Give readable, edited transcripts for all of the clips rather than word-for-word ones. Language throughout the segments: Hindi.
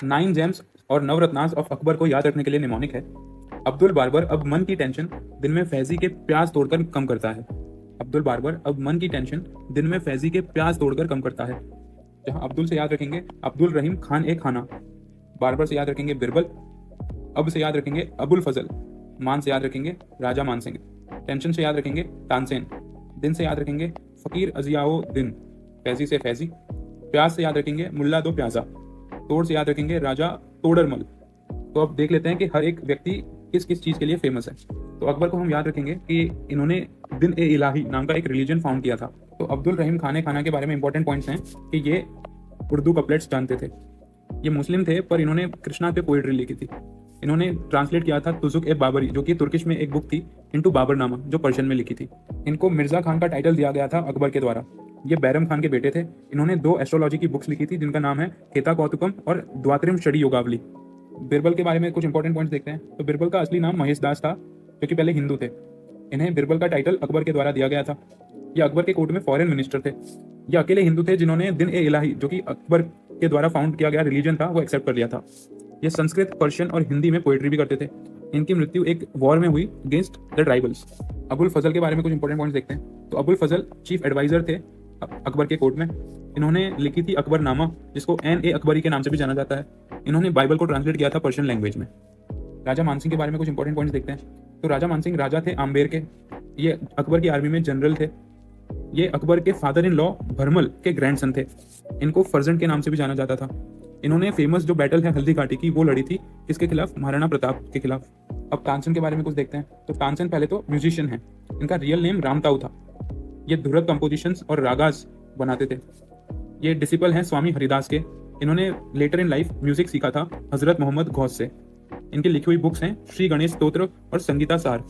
9 जेम्स और नवरत्नास ऑफ अकबर को याद रखने के लिए निमोनिक है। अब्दुल बारबर अब मन की टेंशन दिन में फैजी के प्याज तोड़कर कम करता है। अब्दुल बारबर अब मन की टेंशन दिन में फैजी के प्याज तोड़कर कम करता है। जहां अब्दुल से याद रखेंगे अब्दुल रहीम खान ए खाना, बारबर से याद रखेंगे बिरबल, अब से याद रखेंगे अबुल फजल, मान से याद रखेंगे राजा मान सिंह, टेंशन से याद रखेंगे तानसेन, दिन से याद रखेंगे फकीर अजियाओ दिन, फैजी से फैजी, प्याज से याद रखेंगे मुल्ला दो प्याजा, तोड़ से याद रखेंगे राजा तोड़रमल। तो अब देख लेते हैं कि हर एक व्यक्ति किस किस चीज के लिए फेमस है। तो अकबर को हम याद रखेंगे कि इन्होंने दिन ए इलाही नाम का एक रिलीजन फाउंड किया था। तो अब्दुल रहीम खाने खाना के बारे में इंपॉर्टेंट पॉइंट्स हैं कि ये उर्दू कपलेट्स जानते थे, ये मुस्लिम थे पर इन्होंने कृष्णा पे पोइट्री लिखी थी। इन्होंने ट्रांसलेट किया था तुजुक ए बाबरी, जो कि तुर्किश में एक बुक थी, इनटू बाबरनामा, जो पर्शियन में लिखी थी। इनको मिर्जा खान का टाइटल दिया गया था अकबर के द्वारा। ये बैरम खान के बेटे थे। इन्होंने 2 एस्ट्रोलॉजी की बुक्स लिखी थी जिनका नाम है केता कौतुकम और द्वात्रिम शडी योगावली। बिरबल के बारे में कुछ इंपॉर्टेंट पॉइंट्स देखते हैं। तो बिरबल का असली नाम महेश दास था, जो कि पहले हिंदू थे। इन्हें बिरबल का टाइटल अकबर के द्वारा दिया गया था। ये अकबर के कोर्ट में फॉरेन मिनिस्टर थे। ये अकेले हिंदू थे जिन्होंने दिन ए इलाही, जो कि अकबर के द्वारा फाउंड किया गया रिलीजन था, वो एक्सेप्ट कर लिया था। ये संस्कृत, पर्शियन और हिंदी में पोएट्री भी करते थे। इनकी मृत्यु एक वॉर में हुई अगेंस्ट द ट्राइबल्स। अबुल फजल के बारे में कुछ इंपॉर्टेंट पॉइंट्स देखते हैं। तो अबुल फजल चीफ एडवाइजर थे अकबर के कोर्ट में। इन्होंने लिखी थी अकबरनामा, जिसको एन ए अकबरी के नाम से भी जाना जाता है। इन्होंने बाइबल को ट्रांसलेट किया था पर्शियन लैंग्वेज में। राजा मानसिंह के बारे में कुछ इंपॉर्टेंट पॉइंट्स देखते हैं। तो राजा मानसिंह राजा थे आम्बेर के। ये अकबर की आर्मी में जनरल थे। ये अकबर के फादर इन लॉ भरमल के ग्रैंडसन थे। इनको फर्जंड के नाम से भी जाना जाता था। इन्होंने फेमस जो बैटल है हल्दी घाटी की, वो लड़ी थी किसके खिलाफ? महाराणा प्रताप के खिलाफ। अब तानसेन के बारे में कुछ देखते हैं। तो तानसेन पहले तो म्यूजिशियन है। इनका रियल नेम रामताऊ था। ये धुरत कंपोजिशंस और रागास बनाते थे। ये डिसिपल हैं स्वामी हरिदास के। इन्होंने लेटर इन लाइफ म्यूजिक सीखा था हजरत मोहम्मद गौस से। इनकी लिखी हुई बुक्स हैं श्री गणेश स्तोत्र और संगीता सार।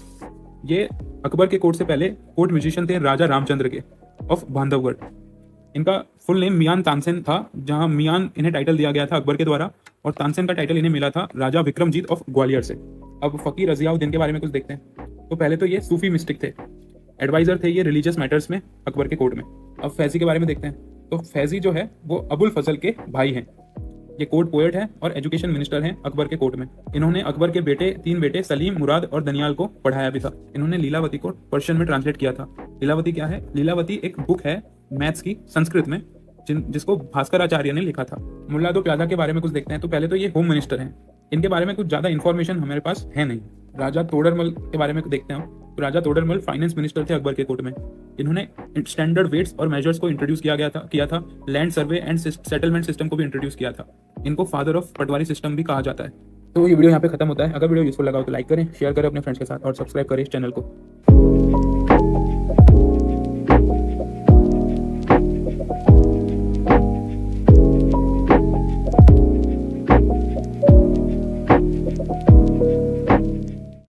ये अकबर के कोर्ट से पहले कोर्ट म्यूजिशियन थे राजा रामचंद्र के ऑफ बांधवगढ़। इनका फुल नेम मियान तानसेन था, जहां मियान इन्हें टाइटल दिया गया था अकबर के द्वारा, और तानसेन का टाइटल इन्हें मिला था राजा विक्रमजीत ऑफ ग्वालियर से। अब फकीर रजियाउद्दीन के बारे में कुछ देखते हैं। तो पहले तो ये सूफी मिस्टिक थे, एडवाइजर थे ये रिलीजियस मैटर्स में अकबर के कोर्ट में। अब फैजी के बारे में देखते हैं। तो फैजी जो है वो अबुल फजल के भाई हैं। ये कोर्ट पोएट है और एजुकेशन मिनिस्टर हैं अकबर के कोर्ट में। इन्होंने अकबर के 3 बेटे सलीम, मुराद और दनियाल को पढ़ाया भी था। इन्होंने लीलावती को पर्शियन में ट्रांसलेट किया था। लीलावती क्या है? लीलावती एक बुक है मैथ्स की संस्कृत में, जिसको भास्कराचार्य ने लिखा था। मुल्ला दो प्याजा के बारे में कुछ देखते हैं। तो पहले तो ये होम मिनिस्टर हैं। इनके बारे में कुछ ज्यादा इन्फॉर्मेशन हमारे पास है नहीं। राजा तोडरमल के बारे में देखते हैं। तो राजा तोडरमल फाइनेंस मिनिस्टर थे अकबर के कोर्ट में। इन्होंने स्टैंडर्ड वेट्स और मेजर्स को इंट्रोड्यूस किया था। Land survey and settlement system को भी इंट्रोड्यूस किया था। इनको फादर ऑफ पटवारी सिस्टम भी कहा जाता है। तो ये वीडियो यहाँ पे खत्म होता है। अगर वीडियो यूजफुल लगा हो तो लाइक करें, शेयर करें अपने फ्रेंड्स के साथ और सब्सक्राइब करें इस चैनल को।